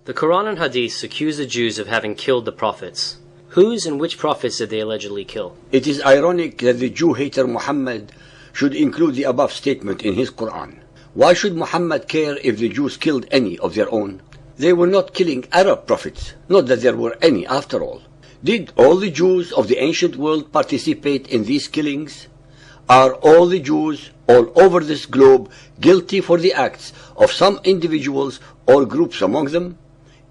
The Quran and Hadith accuse the Jews of having killed the prophets. Whose and which prophets did they allegedly kill? It is ironic that the Jew-hater Muhammad should include the above statement in his Quran. Why should Muhammad care if the Jews killed any of their own? They were not killing Arab prophets, not that there were any after all. Did all the Jews of the ancient world participate in these killings? Are all the Jews all over this globe guilty for the acts of some individuals or groups among them?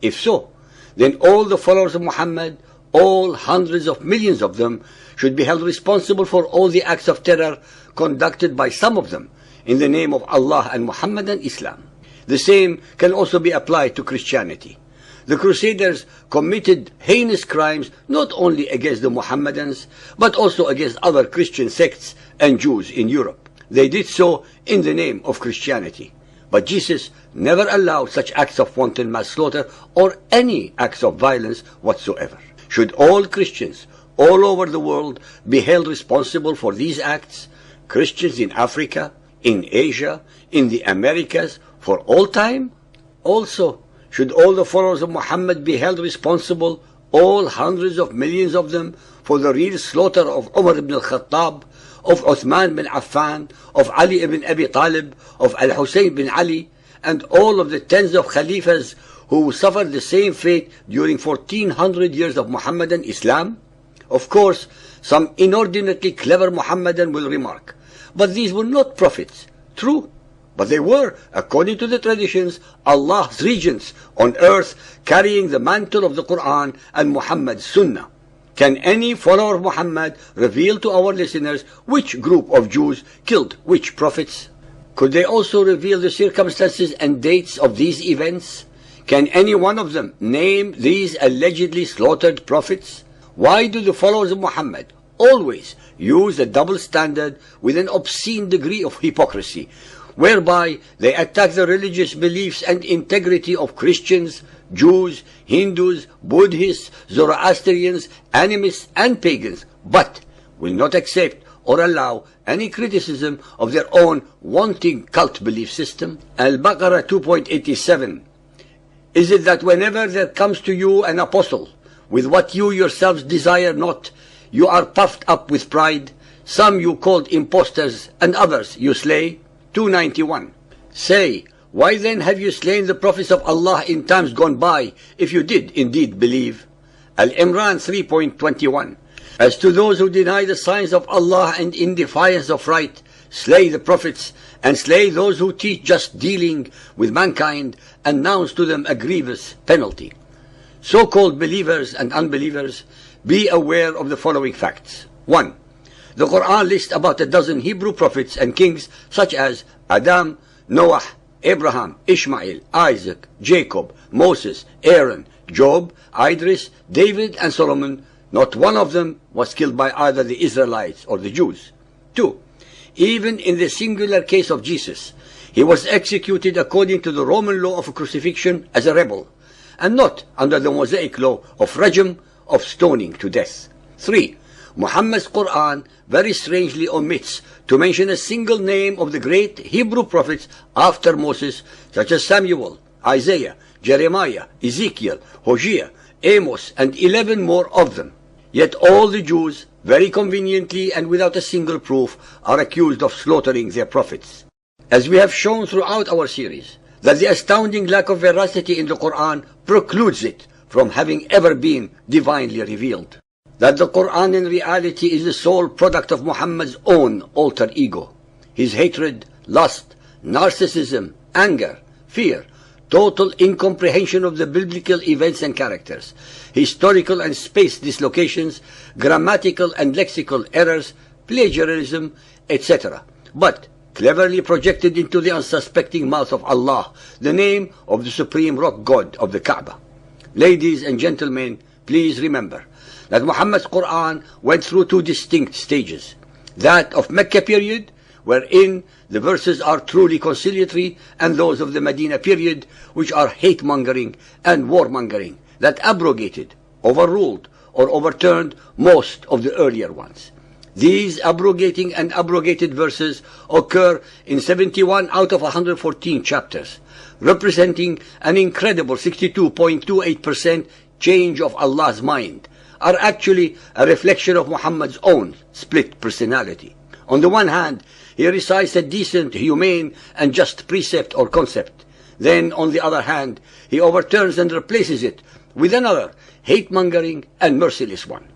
If so, then all the followers of Muhammad, all hundreds of millions of them, should be held responsible for all the acts of terror conducted by some of them in the name of Allah and Muhammad and Islam. The same can also be applied to Christianity. The Crusaders committed heinous crimes not only against the Mohammedans, but also against other Christian sects and Jews in Europe. They did so in the name of Christianity. But Jesus never allowed such acts of wanton manslaughter or any acts of violence whatsoever. Should all Christians all over the world be held responsible for these acts? Christians in Africa, in Asia, in the Americas, for all time? Also, should all the followers of Muhammad be held responsible, all hundreds of millions of them, for the real slaughter of Umar ibn al-Khattab, of Uthman bin Affan, of Ali ibn Abi Talib, of Al-Hussein bin Ali, and all of the tens of Khalifas who suffered the same fate during 1400 years of Muhammadan Islam? Of course, some inordinately clever Muhammadan will remark, but these were not prophets. True, but they were, according to the traditions, Allah's regents on earth, carrying the mantle of the Quran and Muhammad's Sunnah. Can any follower of Muhammad reveal to our listeners which group of Jews killed which prophets? Could they also reveal the circumstances and dates of these events? Can any one of them name these allegedly slaughtered prophets? Why do the followers of Muhammad always use a double standard with an obscene degree of hypocrisy, whereby they attack the religious beliefs and integrity of Christians, Jews, Hindus, Buddhists, Zoroastrians, animists, and pagans, but will not accept or allow any criticism of their own wanting cult belief system? Al-Baqarah 2.87. Is it that whenever there comes to you an apostle with what you yourselves desire not, you are puffed up with pride? Some you called impostors, and others you slay. 291. Say, why then have you slain the prophets of Allah in times gone by, if you did indeed believe? Al-Imran 3.21. As to those who deny the signs of Allah and in defiance of right, slay the prophets, and slay those who teach just dealing with mankind, announce to them a grievous penalty. So-called believers and unbelievers, be aware of the following facts. 1. The Quran lists about a dozen Hebrew prophets and kings such as Adam, Noah, Abraham, Ishmael, Isaac, Jacob, Moses, Aaron, Job, Idris, David, and Solomon. Not one of them was killed by either the Israelites or the Jews. 2. Even in the singular case of Jesus, he was executed according to the Roman law of crucifixion as a rebel, and not under the Mosaic law of rajm, of stoning to death. 3. Muhammad's Quran very strangely omits to mention a single name of the great Hebrew prophets after Moses, such as Samuel, Isaiah, Jeremiah, Ezekiel, Hosea, Amos, and 11 more of them. Yet all the Jews, very conveniently and without a single proof, are accused of slaughtering their prophets. As we have shown throughout our series, that the astounding lack of veracity in the Quran precludes it from having ever been divinely revealed. That the Quran in reality is the sole product of Muhammad's own alter ego. His hatred, lust, narcissism, anger, fear, total incomprehension of the biblical events and characters, historical and space dislocations, grammatical and lexical errors, plagiarism, etc. But cleverly projected into the unsuspecting mouth of Allah, the name of the supreme rock god of the Kaaba. Ladies and gentlemen, please remember that Muhammad's Quran went through two distinct stages. That of Mecca period, wherein the verses are truly conciliatory, and those of the Medina period, which are hate-mongering and war-mongering, that abrogated, overruled, or overturned most of the earlier ones. These abrogating and abrogated verses occur in 71 out of 114 chapters, representing an incredible 62.28% change of Allah's mind, are actually a reflection of Muhammad's own split personality. On the one hand, he recites a decent, humane, and just precept or concept. Then, on the other hand, he overturns and replaces it with another, hate-mongering and merciless one.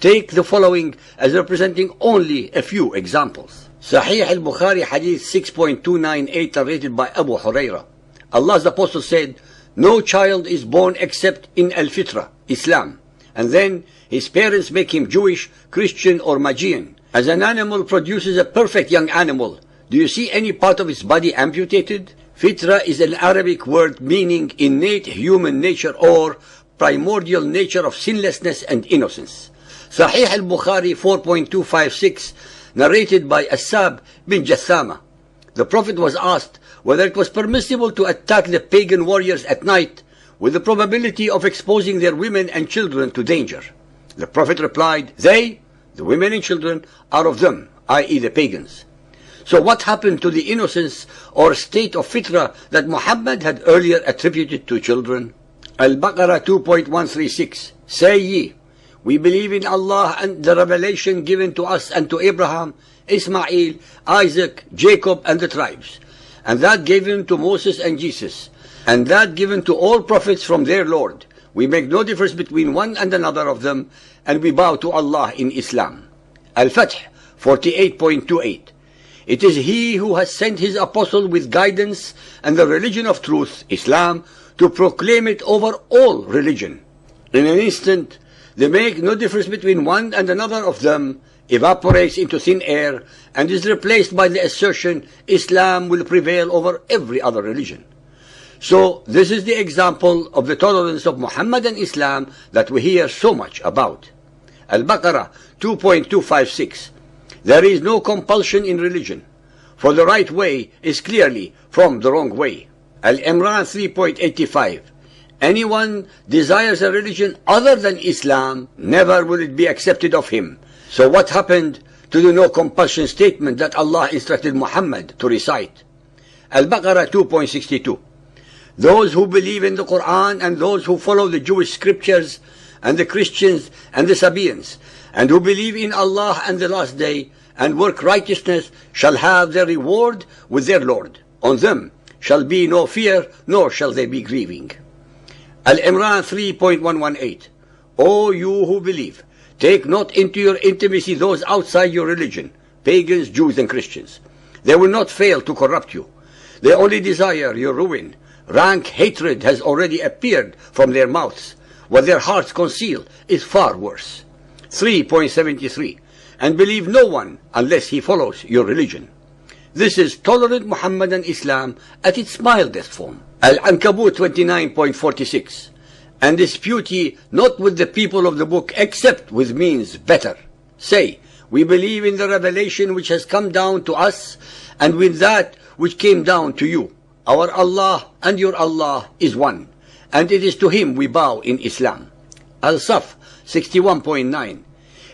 Take the following as representing only a few examples. Sahih al-Bukhari Hadith 6.298 narrated by Abu Huraira. Allah's Apostle said, "No child is born except in al-Fitra, Islam, and then his parents make him Jewish, Christian or Magian. As an animal produces a perfect young animal, do you see any part of its body amputated?" Fitra is an Arabic word meaning innate human nature or primordial nature of sinlessness and innocence. Sahih al-Bukhari 4.256 narrated by Asab bin Jathama. The Prophet was asked whether it was permissible to attack the pagan warriors at night with the probability of exposing their women and children to danger. The Prophet replied, "They, the women and children, are of them," i.e. the pagans. So what happened to the innocence or state of fitra that Muhammad had earlier attributed to children? Al-Baqarah 2.136. Say ye, we believe in Allah and the revelation given to us and to Abraham, Ismail, Isaac, Jacob and the tribes, and that given to Moses and Jesus, and that given to all prophets from their Lord. We make no difference between one and another of them, and we bow to Allah in Islam. Al-Fath 48.28. It is He who has sent His apostle with guidance and the religion of truth, Islam, to proclaim it over all religion. In an instant, they make no difference between one and another of them, evaporates into thin air, and is replaced by the assertion, Islam will prevail over every other religion. So, this is the example of the tolerance of Muhammad and Islam that we hear so much about. Al-Baqarah 2.256. There is no compulsion in religion, for the right way is clearly from the wrong way. Al-Imran 3.85. Anyone desires a religion other than Islam, never will it be accepted of him. So what happened to the no compulsion statement that Allah instructed Muhammad to recite? Al-Baqarah 2.62. Those who believe in the Quran and those who follow the Jewish scriptures and the Christians and the Sabians, and who believe in Allah and the last day and work righteousness shall have their reward with their Lord. On them shall be no fear, nor shall they be grieving. Al-Imran 3.118. O you who believe, take not into your intimacy those outside your religion, pagans, Jews and Christians. They will not fail to corrupt you. They only desire your ruin. Rank hatred has already appeared from their mouths. What their hearts conceal is far worse. 3.73. And believe no one unless he follows your religion. This is tolerant Muhammadan Islam at its mildest form. Al-Ankabut 29.46. And dispute ye not with the people of the book except with means better. Say, we believe in the revelation which has come down to us and with that which came down to you. Our Allah and your Allah is one, and it is to Him we bow in Islam. Al-Saf 61.9.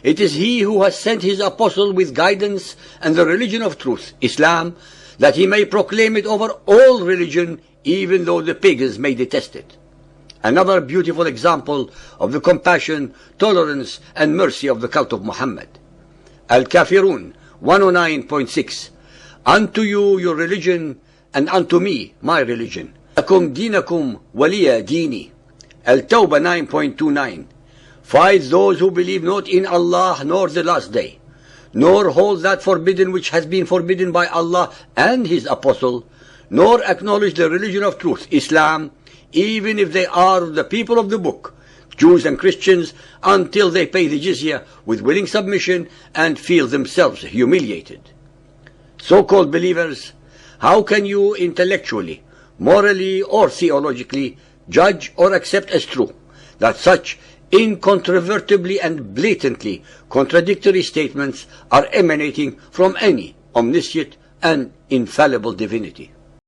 It is He who has sent His apostle with guidance and the religion of truth, Islam, that He may proclaim it over all religion, even though the pagans may detest it. Another beautiful example of the compassion, tolerance, and mercy of the cult of Muhammad. Al-Kafirun 109.6. Unto you your religion, and unto me my religion. Lakum dinakum waliya dini. Al-Tawbah 9.29. Fight those who believe not in Allah nor the last day, nor hold that forbidden which has been forbidden by Allah and His apostle, nor acknowledge the religion of truth, Islam, even if they are the people of the book, Jews and Christians, until they pay the jizya with willing submission and feel themselves humiliated. So-called believers, how can you intellectually, morally or theologically judge or accept as true that such incontrovertibly and blatantly contradictory statements are emanating from any omniscient and infallible divinity?